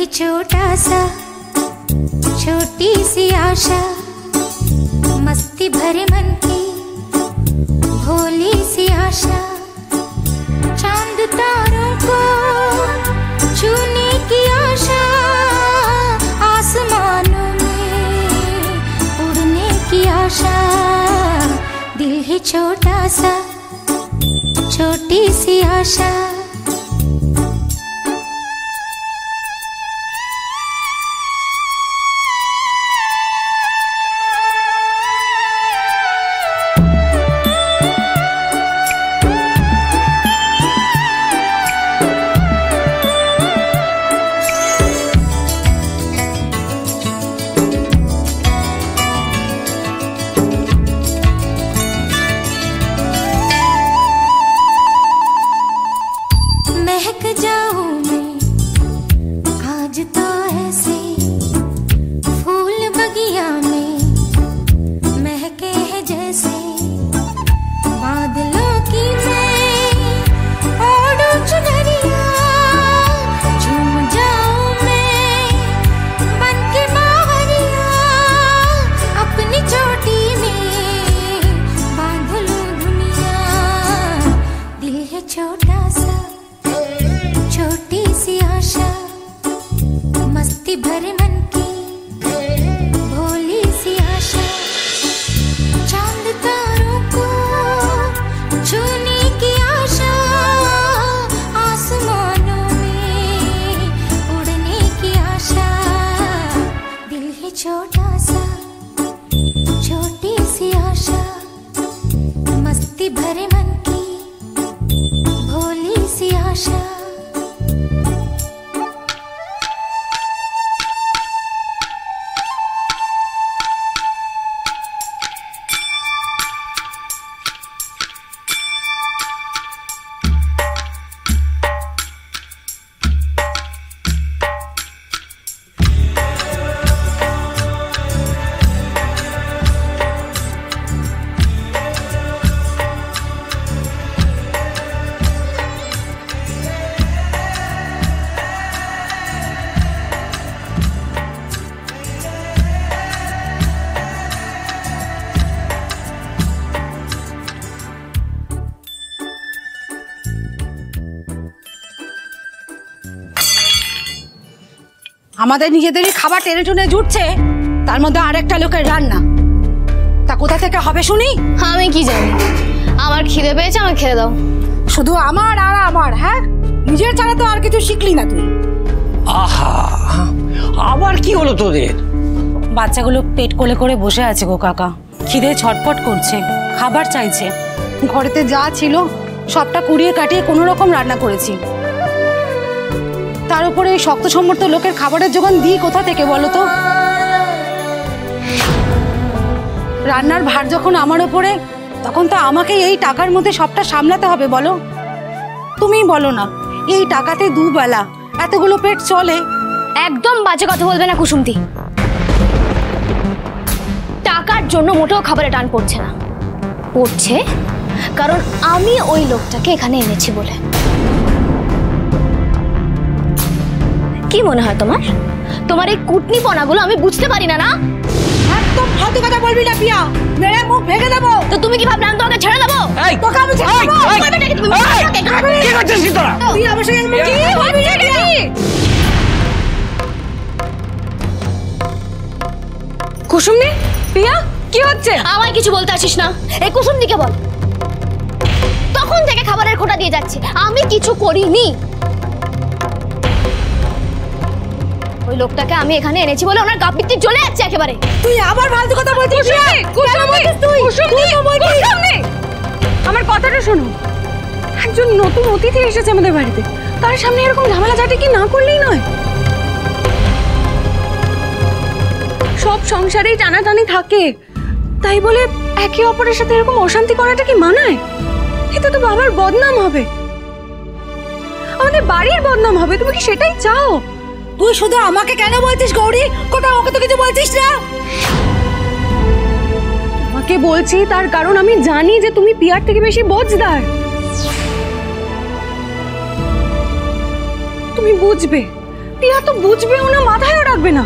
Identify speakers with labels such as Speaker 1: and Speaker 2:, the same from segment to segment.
Speaker 1: है छोटा सा, छोटी सी आशा, मस्ती भरे मन की भोली सी आशा, चांद तारों को छूने की आशा, आसमानों में उड़ने की आशा। दिल है छोटा सा, छोटी सी आशा। महक जाऊं मैं आज तो ऐसे, फूल बगिया में महके है जैसे, बादलों की मैं ओढ़ूं चुनरिया, झूम जाऊं मैं बनके बावरिया, अपनी चोटी में बांध लूं दुनिया। दिल है छोटा सा, छोटी सी आशा, मस्ती भरे मन की भोली सी आशा, चांद तारों को छूने की आशा, आसमानों में उड़ने की आशा। दिल है छोटा सा, छोटी सी आशा, मस्ती भरे मन की भोली सी आशा।
Speaker 2: আমাদের নিজেদেরই খাবার টেনে টুনে জুটছে, তার মধ্যে আরেকটা লোকের রান্না। তা কোথা থেকে হবে শুনি?
Speaker 3: আমি কি জানি, আমার খিদে পেয়েছে, আমাকে খেতে দাও।
Speaker 2: শুধু আমার আর আমার? হ্যাঁ, নিজের ছাড়া তো আর কিছু শিখলি না তুই।
Speaker 4: আহা, আবার কি হলো তোদের?
Speaker 2: বাচ্চাগুলো পেট কোলে করে বসে আছে গো কাকা, খিদে ছটফট করছে, খাবার চাইছে। ঘরেতে যা ছিল সবটা কুড়িয়ে কাটিয়ে কোনো রকম রান্না করেছি, তার উপরে শক্ত সমর্থ লোকের খাবারের জোগান দিই কোথা থেকে বলো তো? রান্নার ভার যখন আমার উপরে, তখন তো আমাকে এই টাকার মধ্যে সবটা সামলাতে হবে বলো। তুমিই বলো না, এই টাকাতে দুবেলা এতগুলো পেট চলে?
Speaker 3: একদম বাজে কথা বলবে না কুসুমতি। টাকার জন্য মোটেও খাবারে টান পড়ছে না, পড়ছে কারণ আমি ওই লোকটাকে এখানে এনেছি বলে। কি মনে হয় তোমার? তোমার এই কুটনিপনাগুলো আমি বুঝতে পারি না? না,
Speaker 2: একদম ফালতু কথা বলবি না পিয়া, মেরে মুখ ভেঙে দেবো।
Speaker 3: তো তুমি কি ভাবলে আমি তোমাকে ছেড়ে দেবো?
Speaker 2: তোকে আমি ছেড়ে দেবো?
Speaker 4: কি করছিস তোরা?
Speaker 2: তুই আমার সঙ্গে কি বলবি না?
Speaker 3: কুসুমনি, পিয়া, কি হচ্ছে? আমায় কিছু বলতে আসিস না, এই কুসুমদিকে বল। তখন থেকে খাবারের খোঁটা দিয়ে যাচ্ছে, আমি কিছু করিনি। ওই লোকটাকে আমি এখানে এনেছি বলে ওনার গাপিত্তি জ্বলে যাচ্ছে একেবারে।
Speaker 2: তুই আবার ফালতু কথা বলছিস?
Speaker 5: কুসুমনি, আমার কথাটা শোনো। একজন নতুন অতিথি এসেছে আমাদের বাড়িতে, তার সামনে এরকম ঝামেলা ঝাঁটি কি না করলেই নয়? সব সংসারেই টানাটানি থাকে, তাই বলে একে অপরের সাথে এরকম অশান্তি করাটা কি মানায়? এতে তো বাবার বদনাম হবে, আমাদের বাড়ির বদনাম হবে। তুমি কি সেটাই চাও?
Speaker 2: তুই শুধু আমাকে কেন বলছিস গৌরী? কোথা ওকে তো কিছু বলছিস না?
Speaker 5: তোমাকে বলছি তার কারণ আমি জানি যে তুমি পিয়ার থেকে বেশি বোঝদার। তুমি বুঝবে, পিয়া তো বুঝবেও না, মাথায়ও রাখবে না।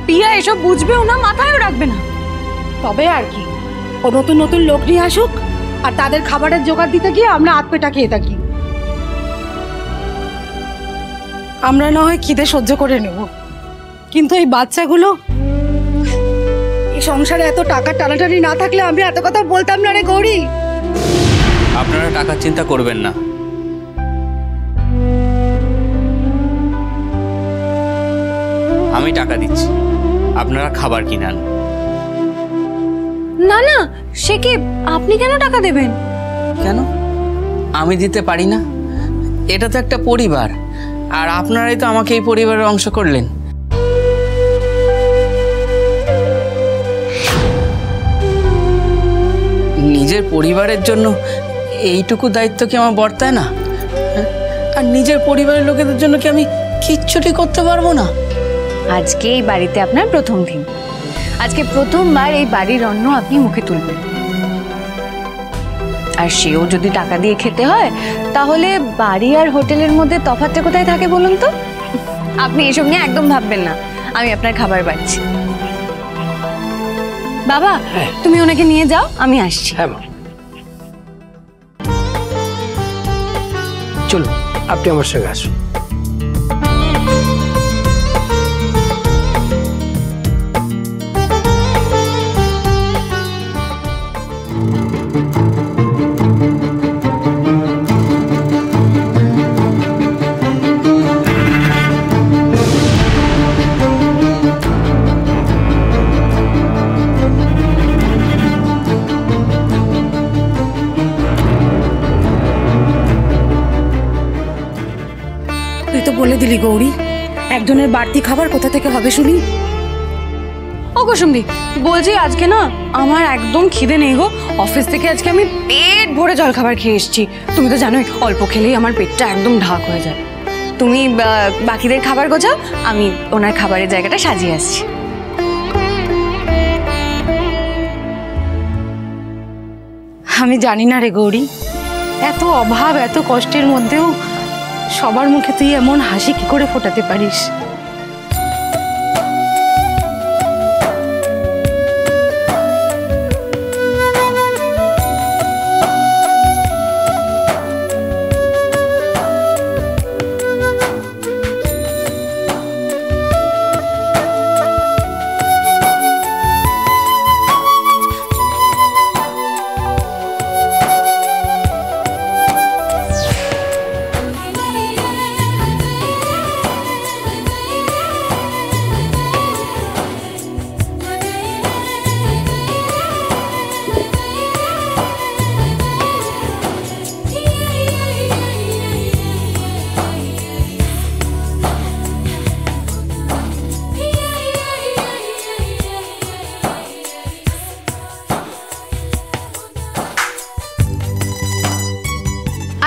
Speaker 5: পিয়া এসব বুঝবেও না, মাথায়ও রাখবে না।
Speaker 2: তবে আর কি, ও নতুন নতুন লোক নিয়ে আসুক আর তাদের খাবারের জোগাড় দিতে গিয়ে আমরা হাত পেটা খেয়ে থাকি। আমরা না হয় খিদে সহ্য করে নেব, কিন্তু এই বাচ্চাগুলো, এই সংসারে এত টাকা টানাটানি না থাকলে আমি এত কথা বলতাম না রে গৌরী।
Speaker 6: আপনারা টাকার চিন্তা করবেন না, আমি টাকা দিচ্ছি, আপনারা খাবার কিনে আন।
Speaker 5: না না, সে কি, আপনি কেন টাকা দেবেন?
Speaker 6: কেন আমি দিতে পারি না? এটা তো একটা পরিবার, আর আপনারাই তো আমাকে এই পরিবারের অংশ করলেন। নিজের পরিবারের জন্য এইটুকু দায়িত্ব কি আমার বর্তায় না? হ্যাঁ? আর নিজের পরিবারের লোকেদের জন্য কি আমি কিচ্ছুটি করতে পারবো না?
Speaker 5: আজকে এই বাড়িতে আপনার প্রথম দিন, আজকে প্রথমবার এই বাড়ির অন্ন আপনি মুখে তুলবেন। আর সেও যদি টাকা দিয়ে খেতে হয়, তাহলে বাড়ি আর হোটেলের মধ্যে তফাৎটা কোথায় থাকে বলুন তো? আপনি এসব নিয়ে একদম ভাববেন না, আমি আপনার খাবার বাড়ছি। বাবা, তুমি ওনাকে নিয়ে যাও, আমি আসছি।
Speaker 4: হ্যাঁ মা, চলুন আপনি আমার সঙ্গে আসুন।
Speaker 2: তুই তো বলে দিলি গৌরী, একজনের বাড়তি খাবার কোথা থেকে হবে শুনি?
Speaker 5: ও কুসুমদি, বলছি আজকে না আমার একদম খিদে নেই গো। অফিস থেকে আজকে আমি পেট ভরে জলখাবার খেয়ে এসেছি। তুমি তো জানোই অল্প খেলেই আমার পেটটা একদম ঢাক হয়ে যায়। তুমি বাকিদের খাবার গোছাও, আমি ওনার খাবারের জায়গাটা সাজিয়ে আসছি।
Speaker 2: আমি জানি না রে গৌরী, এত অভাব এত কষ্টের মধ্যেও সবার মুখে তুই এমন হাসি কি করে ফোটাতে পারিস?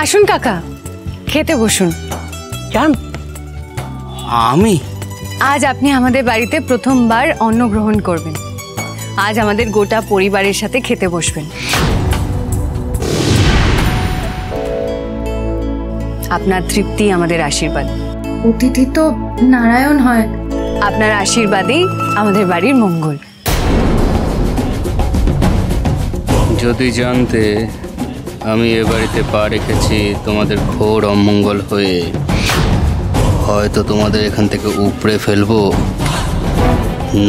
Speaker 5: আসুন কাকা, খেতে বসুন।
Speaker 4: কেন?
Speaker 6: আমি?
Speaker 5: আজ আপনি আমাদের বাড়িতে প্রথমবার অন্ন গ্রহণ করবেন। আজ আমাদের গোটা পরিবারের সাথে খেতে বসবেন। আপনার তৃপ্তি আমাদের আশীর্বাদ।
Speaker 3: অতিথি তো নারায়ণ হয়।
Speaker 5: আপনার আশীর্বাদেই আমাদের বাড়ির মঙ্গল।
Speaker 6: যদি জানতে আমি এ বাড়িতে পা রেখেছি তোমাদের ঘোর অমঙ্গল হয়ে, হয়তো তোমাদের এখান থেকে উপড়ে ফেলবো,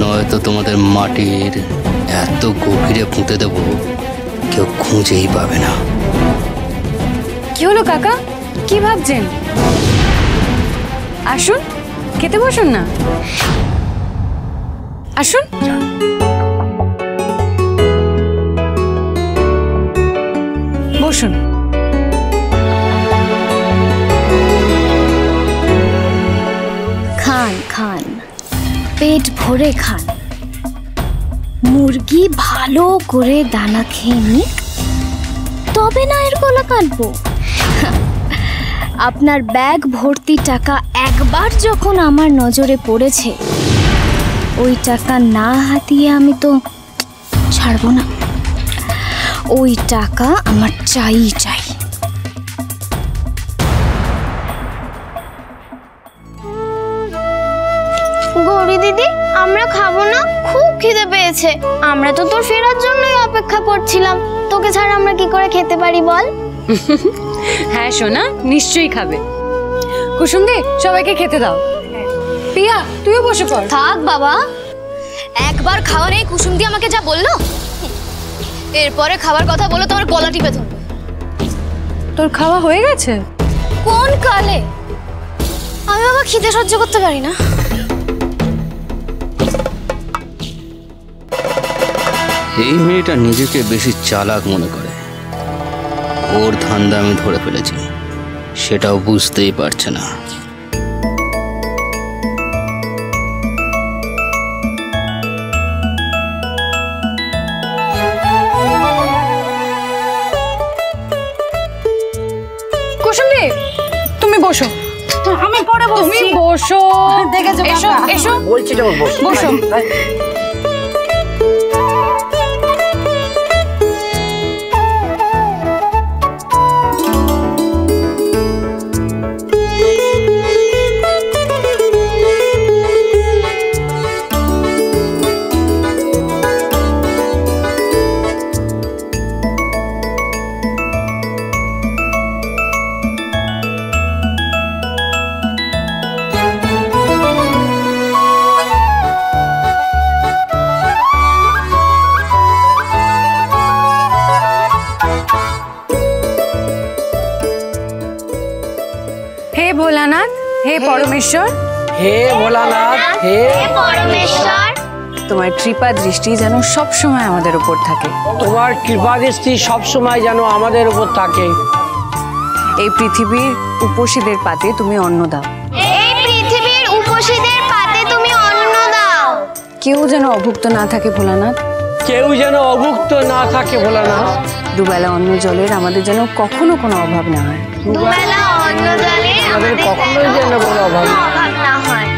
Speaker 6: নয়তো তোমাদের মাটির এত গভীরে পুঁতে দেবো কেউ খুঁজেই পাবে না।
Speaker 5: কি হলো কাকা, কি ভাবছেন? আসুন খেতে বসুন না, আসুন। বসুন।
Speaker 3: খান খান, পেট ভরে খান। মুরগি ভালো করে দানা খেয়ে নিক, তবে না এর গলা কাটবো। আপনার ব্যাগ ভর্তি টাকা একবার যখন আমার নজরে পড়েছে, ওই টাকা না হাতিয়ে আমি তো ছাড়বো না। ওই টাকা আমার চাই চাই। দিদি আমরা খাবো না? খুব খিদে পেয়েছে। আমরা তো তোর ফেরার জন্যই অপেক্ষা করছিলাম, তোকে ছাড়া আমরা কি করে খেতে পারি বল?
Speaker 5: হ্যাঁ সোনা, নিশ্চয়ই খাবে। কুসুম দি, সবাইকে খেতে দাও। পিয়া, তুইও বসে পড়।
Speaker 3: থাক বাবা, একবার খাওয়া নেই। কুসুম দি আমাকে যা বললো, এরপরে খাবার কথা বলে তোমার গলা টিপে ধরবো।
Speaker 5: তোর খাওয়া হয়ে গেছে?
Speaker 3: কোন কালে? আমি বাবা খিদে সহ্য করতে পারি না।
Speaker 6: এই মেয়েটা নিজেকে বেশি চালাক মনে করে। ওর ধান্দা আমি ধরে ফেলেছি, সেটাও বুঝতেই পারছে না।
Speaker 5: কুসুম দি, তুমি বসো।
Speaker 2: আমি পরে বসছি।
Speaker 5: তুমি বসো।
Speaker 2: দেখেছো
Speaker 5: এসো
Speaker 2: কাকা?
Speaker 5: এসো
Speaker 4: বলছি যখন বসো।
Speaker 5: বসো। হে ভোলানাথ, হে পরমেশ্বর,
Speaker 4: হে ভোলানাথ, হে
Speaker 3: পরমেশ্বর,
Speaker 5: তোমার কৃপা দৃষ্টি যেন সব সময় আমাদের উপর থাকে।
Speaker 4: তোমার কৃপা দৃষ্টি সবসময় যেন আমাদের উপর থাকে।
Speaker 5: এই পৃথিবীর উপসীদের পাতে তুমি অন্ন দাও।
Speaker 3: এই পৃথিবীর উপসীদের পাতে তুমি অন্ন দাও।
Speaker 5: কেউ যেন অভুক্ত না থাকে ভোলানাথ।
Speaker 4: কেউ যেন অভুক্ত না থাকে ভোলানাথ।
Speaker 5: দুবেলা অন্ন জলের আমাদের যেন কখনো কোনো অভাব না হয়।
Speaker 3: দুবেলা অন্ন জলে
Speaker 4: আমাদের কখনোই যেন কোনো অভাব না।
Speaker 3: অভাব না হয়।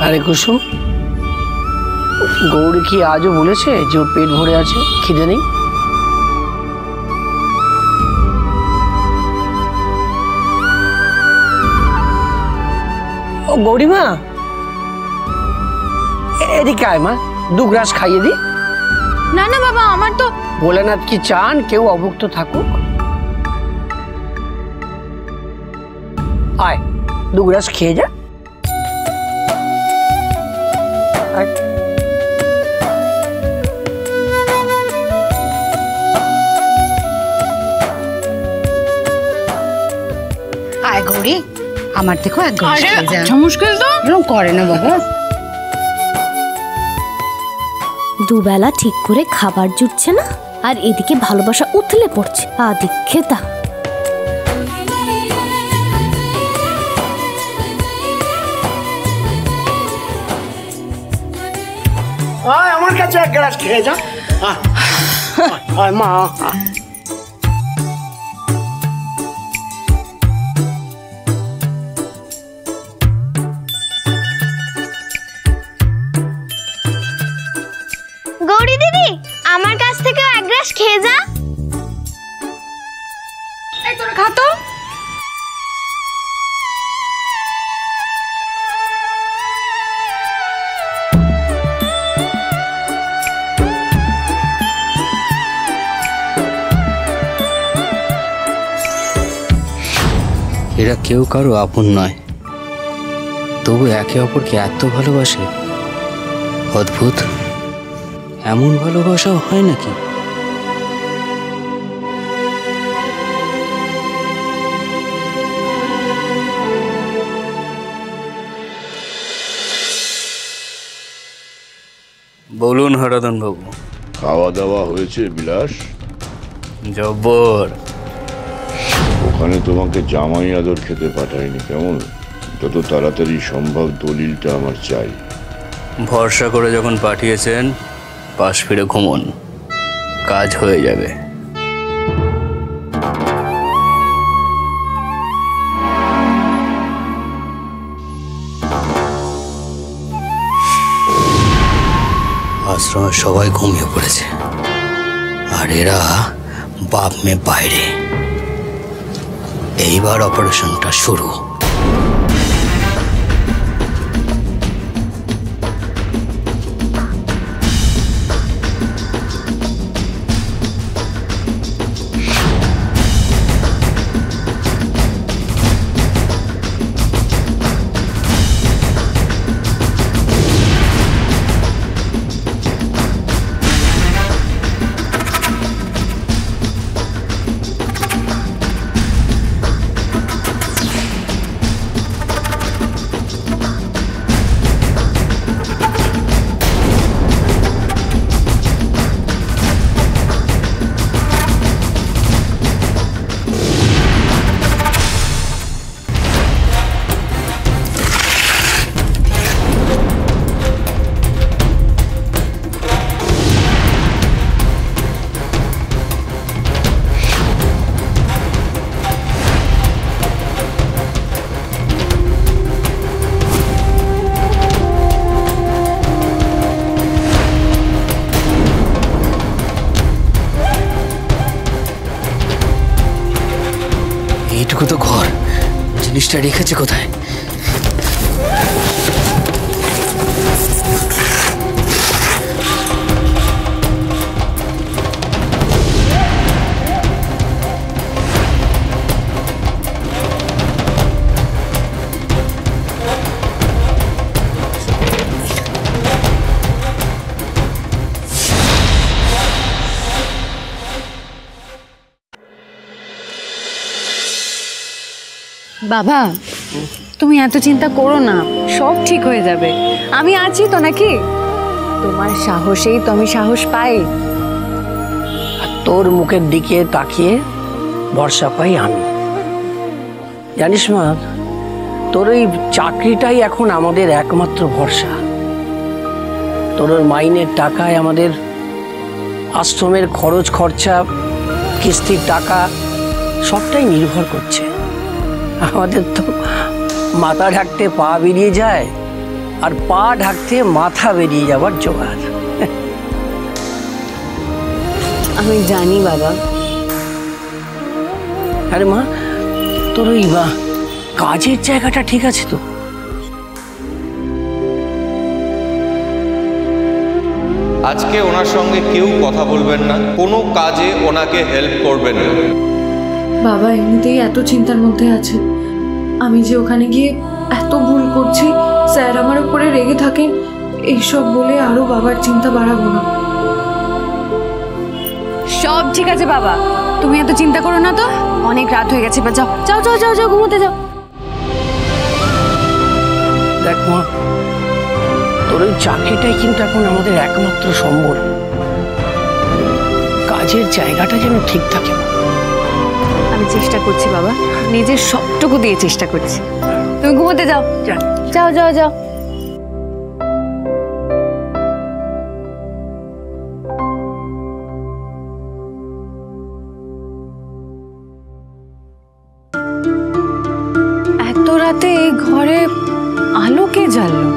Speaker 4: আরে কুসুম, গৌরী কি আজও বলেছে যে ওর পেট ভরে আছে, খিদে নেই? ও গৌরীমা, এদিকে আয় মা, 2 গ্রাস খাইয়ে দি।
Speaker 5: না না বাবা, আমার তো
Speaker 4: ভোলানাথ কি চান কেউ অভুক্ত থাকুক? আয় 2 গ্রাস খেয়ে যা। আয়।
Speaker 2: আয় গৌরী, আমার দেখো এক গ্লাস খেয়ে যা।
Speaker 5: আচ্ছা মুশকিল তো।
Speaker 2: এরকম করে না বাবা।
Speaker 3: দুবেলা ঠিক করে খাবার জুটছে না, আর এদিকে ভালোবাসা উথলে পড়ছে। আদিক্ষেতা।
Speaker 4: আয় আমার কাছে 1 গ্লাস খেয়ে যা। আয় মা।
Speaker 3: গৌরী দিদি, আমার কাছ থেকে 1 গ্লাস খেয়ে যা।
Speaker 5: এই তোরা খা তো।
Speaker 6: এরা কেউ কারো আপন নয়, তবু একে অপরকে এত ভালোবাসে। অদ্ভুত, এমন ভালোবাসাও হয় নাকি? বলুন হরদন বাবু।
Speaker 7: খাওয়া দাওয়া হয়েছে বিলাস?
Speaker 6: জব্বর।
Speaker 7: ওখানে তোমাকে জামাই আদর খেতে পাঠায়নি, কেমন? যত তাড়াতাড়ি সম্ভব দলিলটা আমার চাই।
Speaker 6: ভরসা করে যখন পাঠিয়েছেন, পাশ ফিরে ঘুমন, কাজ হয়ে যাবে। আশ্রমে সবাই ঘুমিয়ে পড়েছে, আর এরা বাপ মেয়ে বাইরে। এইবার অপারেশনটা শুরু। এইটুকু তো ঘর, জিনিসটা রেখেছে কোথায়?
Speaker 5: বাবা, তুমি এত চিন্তা করো না, সব ঠিক হয়ে যাবে। আমি আছি তো নাকি? তোমার সাহসেই তো আমি সাহস পাই।
Speaker 4: আর তোর মুখের দিকে তাকিয়ে ভরসা পাই আমি। জানিস মা, তোর এই চাকরিটাই এখন আমাদের একমাত্র ভরসা। তোর মাইনের টাকায় আমাদের আশ্রমের খরচ খরচা, কিস্তির টাকা সবটাই নির্ভর করছে। আমাদের তো মাথা ঢাকতে পা বেরিয়ে যায়, আর পা ঢাকতে মাথা বেরিয়ে যাবার জোগাড়।
Speaker 5: আমি জানি বাবা।
Speaker 4: আরে মা, তোর ওই কাজের জায়গাটা ঠিক আছে তো?
Speaker 8: আজকে ওনার সঙ্গে কেউ কথা বলবেন না, কোনো কাজে ওনাকে হেল্প করবেন না।
Speaker 9: বাবা এমনিতেই এত চিন্তার মধ্যে আছে, আমি যে ওখানে গিয়ে এত ভুল করছি, স্যার আমার উপরে রেগে থাকেন, এইসব বলে আরো বাবার চিন্তা বাড়াবো না।
Speaker 5: সব ঠিক আছে বাবা, তুমি এত চিন্তা করো না তো। অনেক রাত হয়ে গেছে, যাও যাও যাও যাও যাও ঘুমোতে যাও।
Speaker 4: দেখ মা, তোর ওই চাকরিটাই কিন্তু এখন আমাদের একমাত্র সম্বল। কাজের জায়গাটা যেন ঠিক থাকে।
Speaker 5: আমি চেষ্টা করছি বাবা, নিজের সবটুকু দিয়ে চেষ্টা করছি। তুমি ঘুমোতে যাও, যাও যাও যাও। এত রাতে এই ঘরে আলো কে জ্বাললো?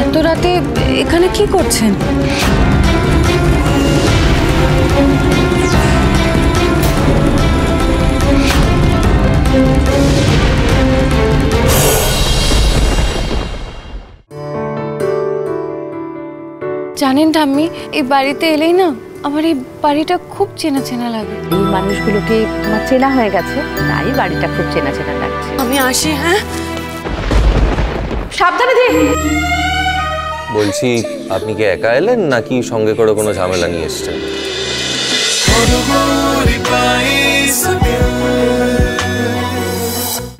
Speaker 5: এত রাতে এখানে কি করছেন? জানেন ঠাম্মি, এই বাড়িতে এলেই না আমার এই বাড়িটা খুব চেনা চেনা লাগে।
Speaker 10: এই মানুষগুলোকে তোমার চেনা হয়ে গেছে, তাই বাড়িটা খুব চেনা চেনা লাগছে।
Speaker 5: আমি আসি। হ্যাঁ,
Speaker 10: সাবধানে দিন।
Speaker 8: বলছি, আপনি কি একা এলেন নাকি সঙ্গে করে কোনো ঝামেলা নিয়ে এসছেন?